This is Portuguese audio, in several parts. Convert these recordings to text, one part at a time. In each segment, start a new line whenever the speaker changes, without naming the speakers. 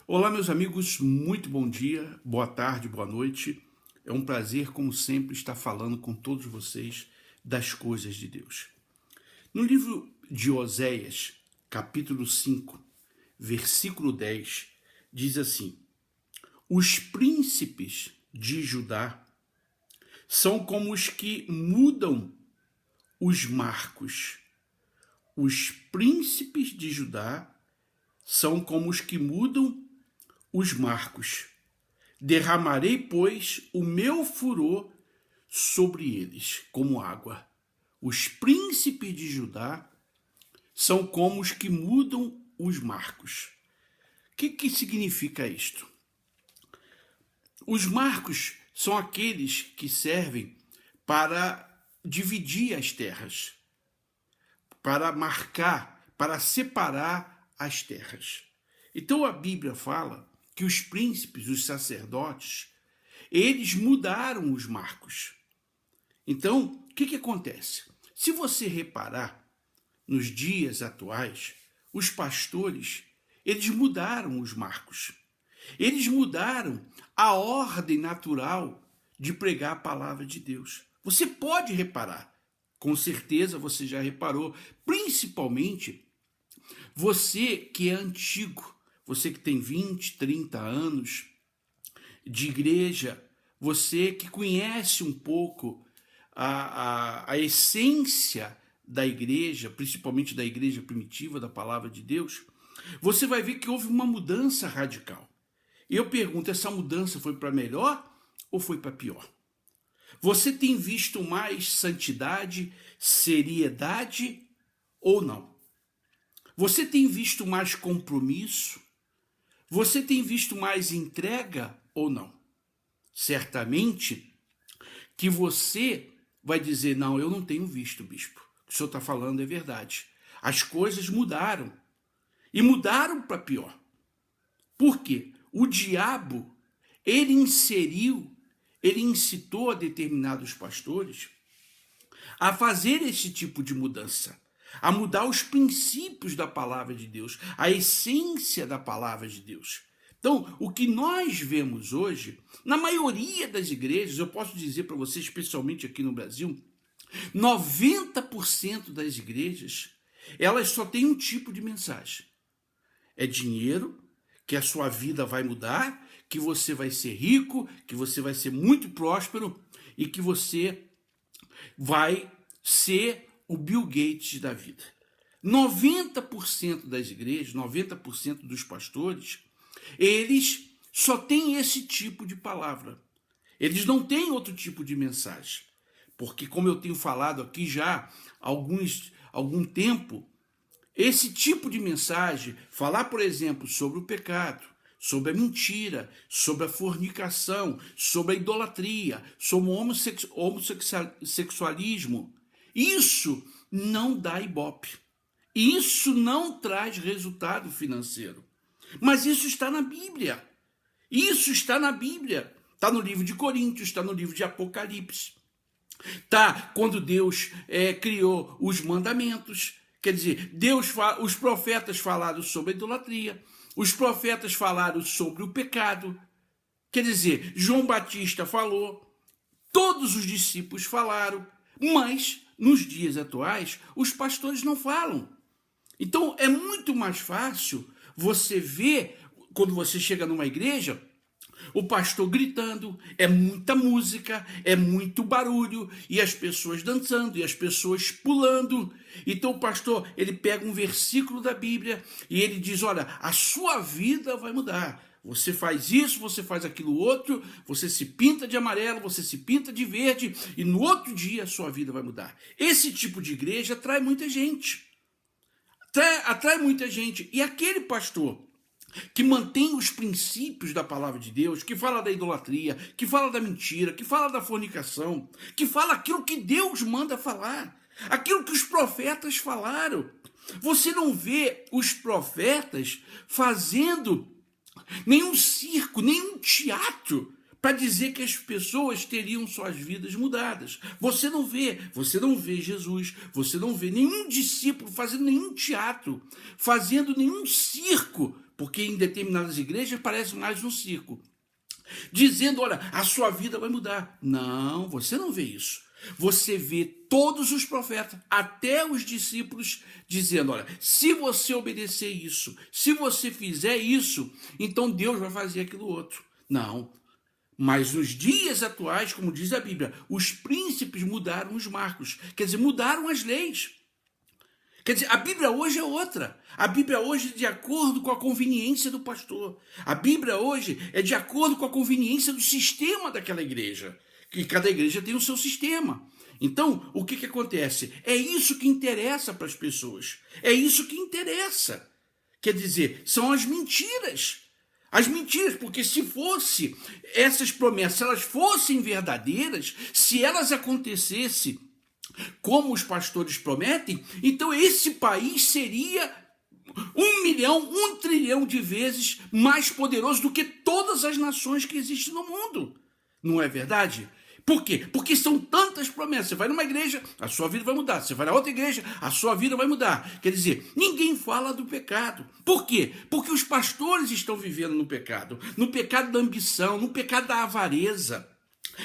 Olá, meus amigos, muito bom dia, boa tarde, boa noite. É um prazer, como sempre, estar falando com todos vocês das coisas de Deus. No livro de Oséias, capítulo 5, versículo 10, diz assim: Os príncipes de Judá são como os que mudam os marcos. Os príncipes de Judá são como os que mudam os marcos. Derramarei, pois, o meu furor sobre eles, como água. Os príncipes de Judá são como os que mudam os marcos. O que significa isto? Os marcos são aqueles que servem para dividir as terras, para marcar, para separar as terras. Então a Bíblia fala que os príncipes, os sacerdotes, eles mudaram os marcos. Então, o que acontece? Se você reparar, nos dias atuais, os pastores, eles mudaram os marcos. Eles mudaram a ordem natural de pregar a palavra de Deus. Você pode reparar, com certeza você já reparou, principalmente você que é antigo, você que tem 20, 30 anos de igreja, você que conhece um pouco a essência da igreja, principalmente da igreja primitiva, da palavra de Deus, você vai ver que houve uma mudança radical. E eu pergunto, essa mudança foi para melhor ou foi para pior? Você tem visto mais santidade, seriedade ou não? Você tem visto mais compromisso? Você tem visto mais entrega ou não? Certamente que você vai dizer, não, eu não tenho visto, bispo. O que o senhor está falando é verdade. As coisas mudaram. E mudaram para pior. Por quê? O diabo, ele incitou a determinados pastores a fazer esse tipo de mudança, a mudar os princípios da palavra de Deus, a essência da palavra de Deus. Então, o que nós vemos hoje, na maioria das igrejas, eu posso dizer para você, especialmente aqui no Brasil, 90% das igrejas, elas só têm um tipo de mensagem. É dinheiro, que a sua vida vai mudar, que você vai ser rico, que você vai ser muito próspero e que você vai ser o Bill Gates da vida. 90% das igrejas, 90% dos pastores, eles só têm esse tipo de palavra. Eles não têm outro tipo de mensagem. Porque, como eu tenho falado aqui já há algum tempo, esse tipo de mensagem, falar, por exemplo, sobre o pecado, sobre a mentira, sobre a fornicação, sobre a idolatria, sobre o homossexualismo, isso não dá ibope. Isso não traz resultado financeiro. Mas isso está na Bíblia. Isso está na Bíblia. Está no livro de Coríntios, está no livro de Apocalipse. Está quando Deus criou os mandamentos. Quer dizer, os profetas falaram sobre a idolatria. Os profetas falaram sobre o pecado. Quer dizer, João Batista falou. Todos os discípulos falaram. Mas, nos dias atuais, os pastores não falam. Então, é muito mais fácil você ver, quando você chega numa igreja, o pastor gritando, é muita música, é muito barulho, e as pessoas dançando, e as pessoas pulando. Então o pastor, ele pega um versículo da Bíblia, e ele diz, olha, a sua vida vai mudar. Você faz isso, você faz aquilo outro, você se pinta de amarelo, você se pinta de verde, e no outro dia a sua vida vai mudar. Esse tipo de igreja atrai muita gente. Atrai muita gente. E aquele pastor que mantém os princípios da palavra de Deus, que fala da idolatria, que fala da mentira, que fala da fornicação, que fala aquilo que Deus manda falar, aquilo que os profetas falaram. Você não vê os profetas fazendo nenhum circo, nenhum teatro para dizer que as pessoas teriam suas vidas mudadas. Você não vê Jesus, você não vê nenhum discípulo fazendo nenhum teatro, fazendo nenhum circo, porque porque em determinadas igrejas parece mais um circo, dizendo, olha, a sua vida vai mudar. Não, você não vê isso. Você vê todos os profetas, até os discípulos, dizendo, olha, se você obedecer isso, se você fizer isso, então Deus vai fazer aquilo outro. Não. Mas nos dias atuais, como diz a Bíblia, os príncipes mudaram os marcos. Quer dizer, mudaram as leis. Quer dizer, a Bíblia hoje é outra. A Bíblia hoje é de acordo com a conveniência do pastor. A Bíblia hoje é de acordo com a conveniência do sistema daquela igreja. Que cada igreja tem o seu sistema. Então, o que acontece? É isso que interessa para as pessoas. É isso que interessa. Quer dizer, são as mentiras. As mentiras, porque se fosse essas promessas, elas fossem verdadeiras, se elas acontecessem como os pastores prometem, então esse país seria 1 milhão, 1 trilhão de vezes mais poderoso do que todas as nações que existem no mundo. Não é verdade? Por quê? Porque são tantas promessas. Você vai numa igreja, a sua vida vai mudar. Você vai na outra igreja, a sua vida vai mudar. Quer dizer, ninguém fala do pecado. Por quê? Porque os pastores estão vivendo no pecado da ambição, no pecado da avareza,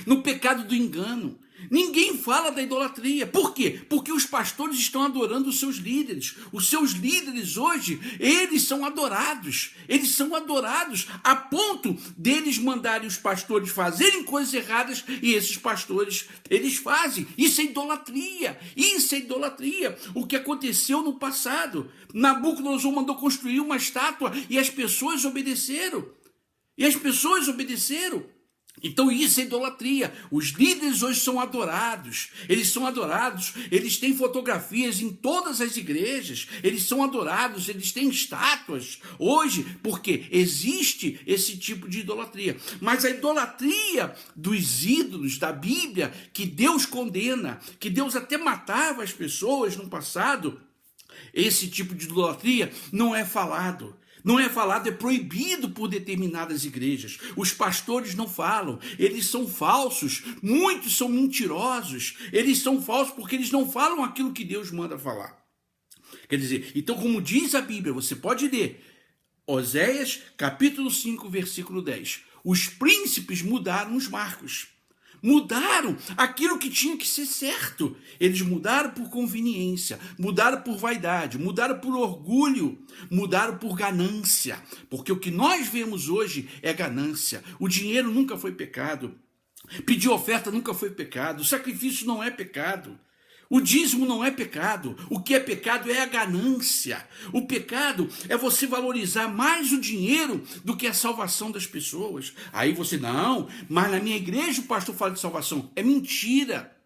no pecado do engano. Ninguém fala da idolatria. Por quê? Porque os pastores estão adorando os seus líderes. Os seus líderes hoje, eles são adorados. Eles são adorados a ponto deles mandarem os pastores fazerem coisas erradas e esses pastores, eles fazem. Isso é idolatria. Isso é idolatria. O que aconteceu no passado. Nabucodonosor mandou construir uma estátua e as pessoas obedeceram. Então isso é idolatria. Os líderes hoje são adorados. Eles têm fotografias em todas as igrejas. Eles são adorados, eles têm estátuas. Hoje, porque existe esse tipo de idolatria. Mas a idolatria dos ídolos da Bíblia, que Deus condena, que Deus até matava as pessoas no passado, esse tipo de idolatria não é falado. Não é falado, é proibido por determinadas igrejas. Os pastores não falam, eles são falsos, muitos são mentirosos. Eles são falsos porque eles não falam aquilo que Deus manda falar. Quer dizer, então como diz a Bíblia, você pode ler, Oséias capítulo 5, versículo 10. Os príncipes mudaram os marcos. Mudaram aquilo que tinha que ser certo. Eles mudaram por conveniência, mudaram por vaidade, mudaram por orgulho, mudaram por ganância. Porque o que nós vemos hoje é ganância. O dinheiro nunca foi pecado. Pedir oferta nunca foi pecado. O sacrifício não é pecado. O dízimo não é pecado. O que é pecado é a ganância. O pecado é você valorizar mais o dinheiro do que a salvação das pessoas. Aí você, não, mas na minha igreja o pastor fala de salvação. É mentira.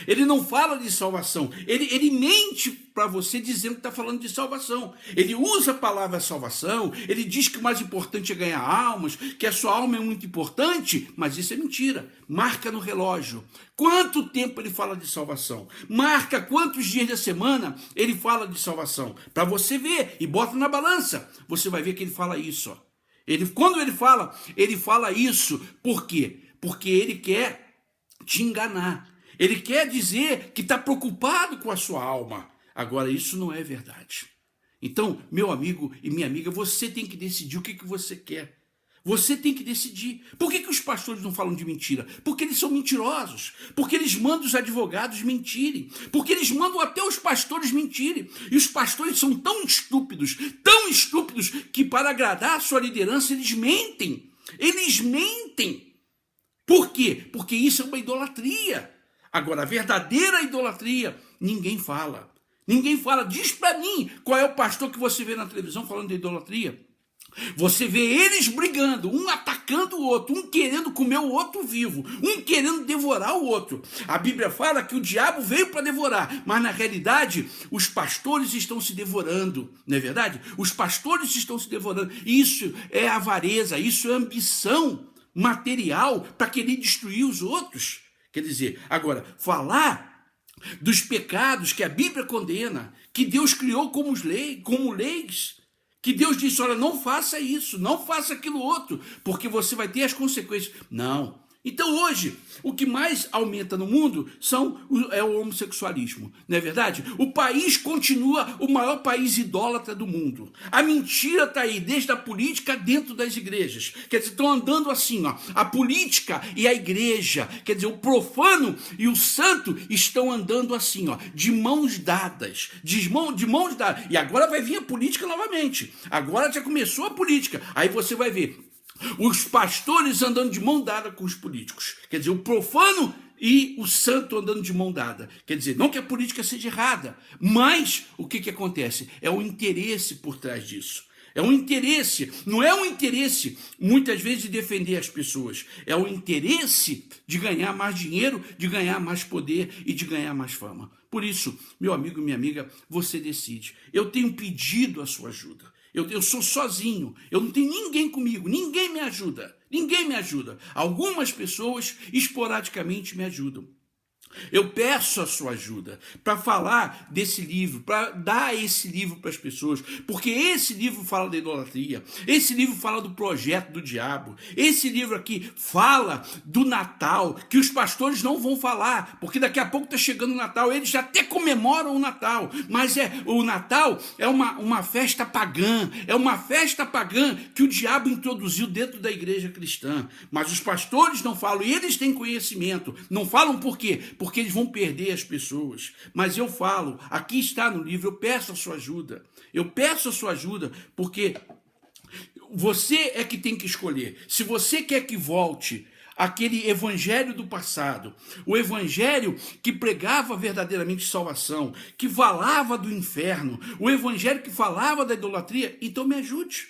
Ele não fala de salvação. Ele mente para você dizendo que está falando de salvação. Ele usa a palavra salvação. Ele diz que o mais importante é ganhar almas, que a sua alma é muito importante, mas isso é mentira. Marca no relógio. Quanto tempo ele fala de salvação? Marca quantos dias da semana ele fala de salvação. Para você ver e bota na balança. Você vai ver que ele fala isso. Ó. Quando ele fala isso. Por quê? Porque ele quer te enganar. Ele quer dizer que está preocupado com a sua alma. Agora, isso não é verdade. Então, meu amigo e minha amiga, você tem que decidir o que você quer. Você tem que decidir. Por que os pastores não falam de mentira? Porque eles são mentirosos. Porque eles mandam os advogados mentirem. Porque eles mandam até os pastores mentirem. E os pastores são tão estúpidos, que para agradar a sua liderança, eles mentem. Eles mentem. Por quê? Porque isso é uma idolatria. Agora, a verdadeira idolatria, ninguém fala. Ninguém fala. Diz para mim qual é o pastor que você vê na televisão falando de idolatria. Você vê eles brigando, um atacando o outro, um querendo comer o outro vivo, um querendo devorar o outro. A Bíblia fala que o diabo veio para devorar, mas na realidade os pastores estão se devorando, não é verdade? Os pastores estão se devorando. Isso é avareza, isso é ambição material para querer destruir os outros. Quer dizer, agora, falar dos pecados que a Bíblia condena, que Deus criou como leis, que Deus disse, olha, não faça isso, não faça aquilo outro, porque você vai ter as consequências. Não, Então hoje, o que mais aumenta no mundo é o homossexualismo, não é verdade? O país continua o maior país idólatra do mundo. A mentira está aí, desde a política dentro das igrejas. Quer dizer, estão andando assim, ó, a política e a igreja, quer dizer, o profano e o santo estão andando assim, ó, de mãos dadas, de mãos dadas. E agora vai vir a política novamente. Agora já começou a política. Aí você vai ver os pastores andando de mão dada com os políticos. Quer dizer, o profano e o santo andando de mão dada. Quer dizer, não que a política seja errada, mas o que acontece? É o interesse por trás disso. É um interesse, não é um interesse, muitas vezes, de defender as pessoas. É o interesse de ganhar mais dinheiro, de ganhar mais poder e de ganhar mais fama. Por isso, meu amigo e minha amiga, você decide. Eu tenho pedido a sua ajuda. Eu sou sozinho, eu não tenho ninguém comigo, ninguém me ajuda. Algumas pessoas esporadicamente me ajudam. Eu peço a sua ajuda para falar desse livro, para dar esse livro para as pessoas, porque esse livro fala da idolatria, esse livro fala do projeto do diabo, esse livro aqui fala do Natal, que os pastores não vão falar, porque daqui a pouco está chegando o Natal, eles já até comemoram o Natal, mas o Natal é uma festa pagã, que o diabo introduziu dentro da igreja cristã, mas os pastores não falam, e eles têm conhecimento, não falam por quê? Porque eles vão perder as pessoas. Mas eu falo, aqui está no livro, eu peço a sua ajuda. Porque você é que tem que escolher. Se você quer que volte aquele evangelho do passado, o evangelho que pregava verdadeiramente salvação, que falava do inferno, o evangelho que falava da idolatria, então me ajude.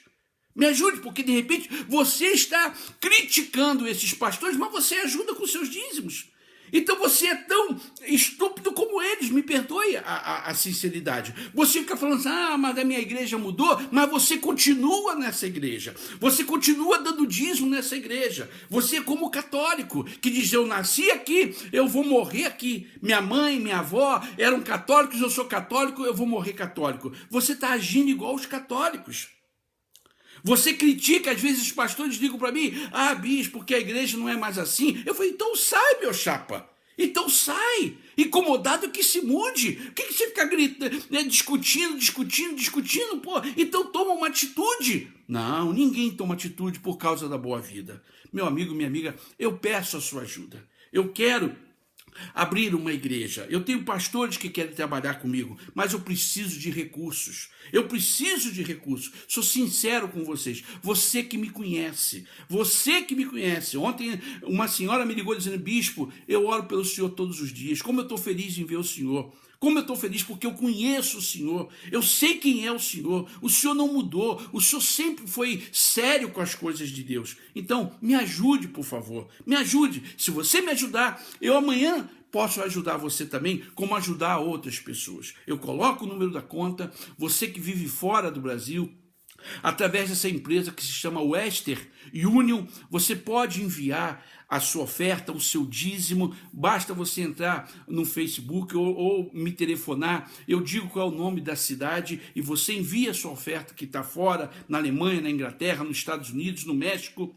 Me ajude, porque de repente você está criticando esses pastores, mas você ajuda com seus dízimos. Então você é tão estúpido como eles, me perdoe a sinceridade. Você fica falando assim, mas a minha igreja mudou, mas você continua nessa igreja. Você continua dando dízimo nessa igreja. Você é como católico, que diz, eu nasci aqui, eu vou morrer aqui. Minha mãe, minha avó eram católicos, eu sou católico, eu vou morrer católico. Você está agindo igual os católicos. Você critica, às vezes os pastores ligam para mim, bispo, porque a igreja não é mais assim. Eu falei, então sai, meu chapa. Então sai. Incomodado que se mude. O que você fica gritando, discutindo? Pô, então toma uma atitude. Não, ninguém toma atitude por causa da boa vida. Meu amigo, minha amiga, eu peço a sua ajuda. Eu quero abrir uma igreja. Eu tenho pastores que querem trabalhar comigo, mas eu preciso de recursos. Sou sincero com vocês. Você que me conhece. Ontem uma senhora me ligou dizendo, bispo, eu oro pelo senhor todos os dias. Como eu estou feliz em ver o senhor. Como eu estou feliz porque eu conheço o Senhor, eu sei quem é o Senhor não mudou, o Senhor sempre foi sério com as coisas de Deus. Então, me ajude, por favor, me ajude. Se você me ajudar, eu amanhã posso ajudar você também, como ajudar outras pessoas. Eu coloco o número da conta, você que vive fora do Brasil, através dessa empresa que se chama Western Union, você pode enviar a sua oferta, o seu dízimo, basta você entrar no Facebook ou me telefonar, eu digo qual é o nome da cidade e você envia a sua oferta que está fora, na Alemanha, na Inglaterra, nos Estados Unidos, no México,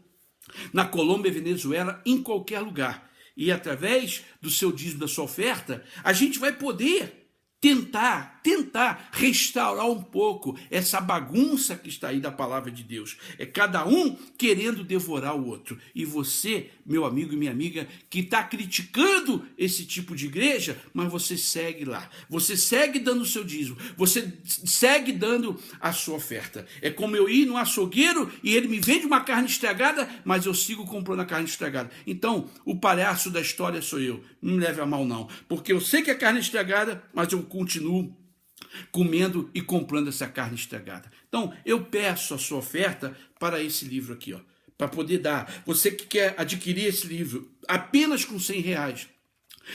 na Colômbia, Venezuela, em qualquer lugar. E através do seu dízimo, da sua oferta, a gente vai poder tentar restaurar um pouco essa bagunça que está aí da palavra de Deus. É cada um querendo devorar o outro. E você, meu amigo e minha amiga, que está criticando esse tipo de igreja, mas você segue lá. Você segue dando o seu dízimo. Você segue dando a sua oferta. É como eu ir no açougueiro e ele me vende uma carne estragada, mas eu sigo comprando a carne estragada. Então, o palhaço da história sou eu. Não me leve a mal, não. Porque eu sei que a carne é estragada, mas eu continuo comendo e comprando essa carne estragada. Então, eu peço a sua oferta para esse livro aqui, ó, para poder dar. Você que quer adquirir esse livro apenas com R$100,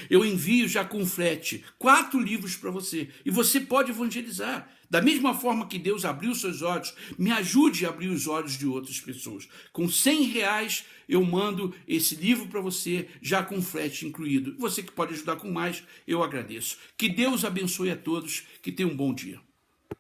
eu envio já com frete 4 livros para você. E você pode evangelizar. Da mesma forma que Deus abriu seus olhos, me ajude a abrir os olhos de outras pessoas. Com R$100 eu mando esse livro para você, já com frete incluído. Você que pode ajudar com mais, eu agradeço. Que Deus abençoe a todos, que tenham um bom dia.